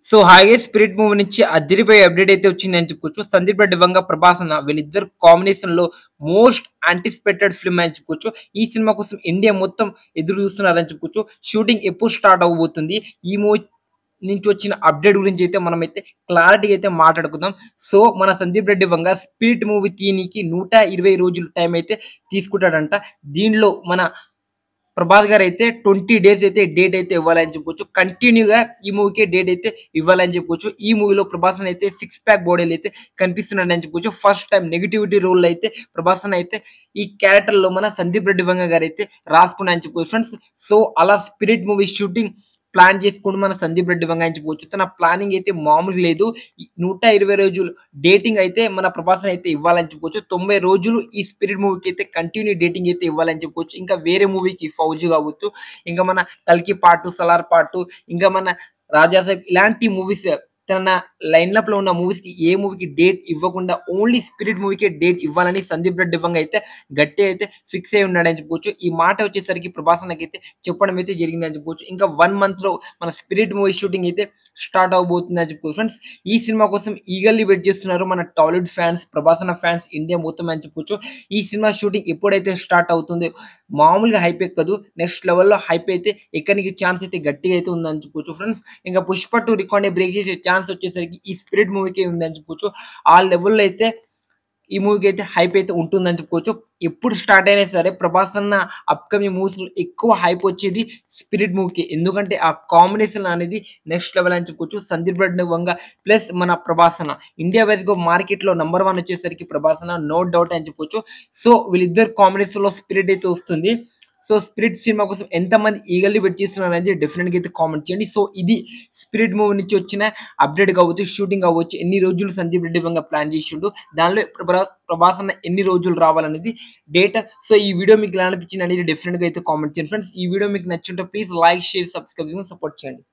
So హాయిగా spirit movie నుంచి అదిరిపోయే అప్డేట్ అయితే వచ్చిందని చెప్పుకోవచ్చు. సందీప్ రెడ్డి వంగ, ప్రభాస్ అన్న వీళ్ళిద్దరు కాంబినేషన్‌లో మోస్ట్ యాంటిసిపేటెడ్ ఫిల్మ్ అని చెప్పుకోవచ్చు. ఈ సినిమా కోసం ఇండియా మొత్తం ఎదురు చూస్తున్నారని చెప్పుకోవచ్చు. షూటింగ్ ఎప్పుడు స్టార్ట్ అవ్వబోతుంది? ఈ మూవీ నుంచి వచ్చిన అప్డేట్ గురించి అయితే మనమైతే క్లారిటీగా అయితే మాట్లాడుకుందాం. సో మన సందీప్ రెడ్డి వంగ స్పిరిట్ మూవీ తీయనీకి 120 రోజులు టైం అయితే తీసుకుంటాడంట. దీనిలో మన ప్రభాస్ గారైతే 20 డేస్ అయితే డేట్ అయితే ఇవ్వాలని చెప్పుకోవచ్చు. కంటిన్యూగా ఈ మూవీకి డేట్ అయితే ఇవ్వాలని చెప్పుకోవచ్చు. ఈ మూవీలో ప్రభాస్ అయితే 6 ప్యాక్ బాడీలో అయితే కనిపిస్తున్నాడని చెప్పుకోవచ్చు. ఫస్ట్ టైం నెగటివిటీ రోల్ అయితే ప్రభాస్ అయితే ఈ క్యారెక్టర్‌లో మన సందీప్ రెడ్డి వంగ గారైతే రాసుకున్నారని చెప్పుకోవచ్చు ఫ్రెండ్స్. సో అలా స్పిరిట్ మూవీ షూటింగ్ ప్లాన్ చేసుకుంటూ మన సందీప్ రెడ్డి వంగ అని చెప్పుకోవచ్చు. తన ప్లానింగ్ అయితే మామూలుగా లేదు. 120 రోజులు డేటింగ్ అయితే మన ప్రభాస్ అయితే ఇవ్వాలని చెప్పుకోవచ్చు. 90 రోజులు ఈ స్పిరిట్ మూవీకి అయితే కంటిన్యూ డేటింగ్ అయితే ఇవ్వాలని చెప్పుకోవచ్చు. ఇంకా వేరే మూవీకి 'ఫౌజీ' కావచ్చు, ఇంకా మన 'కల్కి పార్ట్ 2', 'సలార్ పార్ట్ 2', ఇంకా మన 'రాజా సాబ్' ఇలాంటి మూవీస్ తన లైన్‌అప్‌లో ఉన్న మూవీస్‌కి ఏ మూవీకి డేట్ ఇవ్వకుండా ఓన్లీ స్పిరిట్ మూవీకే డేట్ ఇవ్వాలని సందీప్ రెడ్డి వంగ అయితే గట్టిగా అయితే ఫిక్స్ అయ్యి ఉన్నాడని చెప్పుకోవచ్చు. ఈ మాట వచ్చేసరికి ప్రభాస్ అన్నకైతే చెప్పడం అయితే జరిగిందని చెప్పుకోవచ్చు. ఇంకా 1 మంత్‌లో మన స్పిరిట్ మూవీ షూటింగ్ అయితే స్టార్ట్ అవ్వబోతుందని చెప్పుకోవచ్చు ఫ్రెండ్స్. ఈ సినిమా కోసం ఈగర్‌లీ వెయిట్ చేస్తున్నారు మన టాలీవుడ్ ఫ్యాన్స్, ప్రభాస్ అన్న ఫ్యాన్స్, ఇండియా మొత్తం అని చెప్పుకోవచ్చు. ఈ సినిమా షూటింగ్ ఎప్పుడైతే స్టార్ట్ అవుతుందో మామూలుగా హైప్ ఎక్కదు. నెక్స్ట్ లెవెల్‌లో హైప్ అయితే ఎక్కనికి ఛాన్స్ అయితే గట్టిగా అయితే ఉందని చెప్పుకోవచ్చు ఫ్రెండ్స్. ఇంకా 'పుష్ప 2' రికార్డ్‌ని బ్రేక్ చేసే ఛాన్స్ వచ్చేసరికి ఈ స్పిరిట్ మూవీకే ఉందని చెప్పుకోవచ్చు. ఆ లెవెల్‌లో అయితే ఈ మూవీకి అయితే హైప్ అయితే ఉంటుందని చెప్పుకోవచ్చు. ఎప్పుడు స్టార్ట్ అయినా సరే ప్రభాస్ అన్న అప్‌కమింగ్ మూవీస్‌లో ఎక్కువ హైప్ వచ్చేది స్పిరిట్ మూవీకి. ఎందుకంటే ఆ కాంబినేషన్ అనేది నెక్స్ట్ లెవెల్ అని చెప్పుకోవచ్చు. సందీప్ రెడ్డి వంగ ప్లస్ మన ప్రభాస్ అన్న ఇండియా వైస్‌గా మార్కెట్‌లో నంబర్ 1 వచ్చేసరికి ప్రభాస్ అన్న నో డౌట్ అని చెప్పొచ్చు. సో వీళ్ళిద్దరు కాంబినేషన్‌లో స్పిరిట్ అయితే వస్తుంది. సో స్పిరిట్ సినిమా కోసం ఎంతమంది ఈగర్‌లీ వెయిట్ చేస్తున్నారనేది డెఫినిట్‌గా అయితే కామెంట్ చేయండి. సో ఇది స్పిరిట్ మూవీ నుంచి వచ్చిన అప్డేట్ కావచ్చు, షూటింగ్ కావచ్చు, ఎన్ని రోజులు సందీప్ రెడ్డి వంగ ప్లాన్ చేసిండు, దానిలో ప్రభాస్ అన్న ఎన్ని రోజులు రావాలనేది డేట్. సో ఈ వీడియో మీకు ఎలా అనిపించింది అనేది డెఫినిట్‌గా అయితే కామెంట్ చేయండి ఫ్రెండ్స్. ఈ వీడియో మీకు నచ్చుంటే please like, share, subscribe support చేయండి.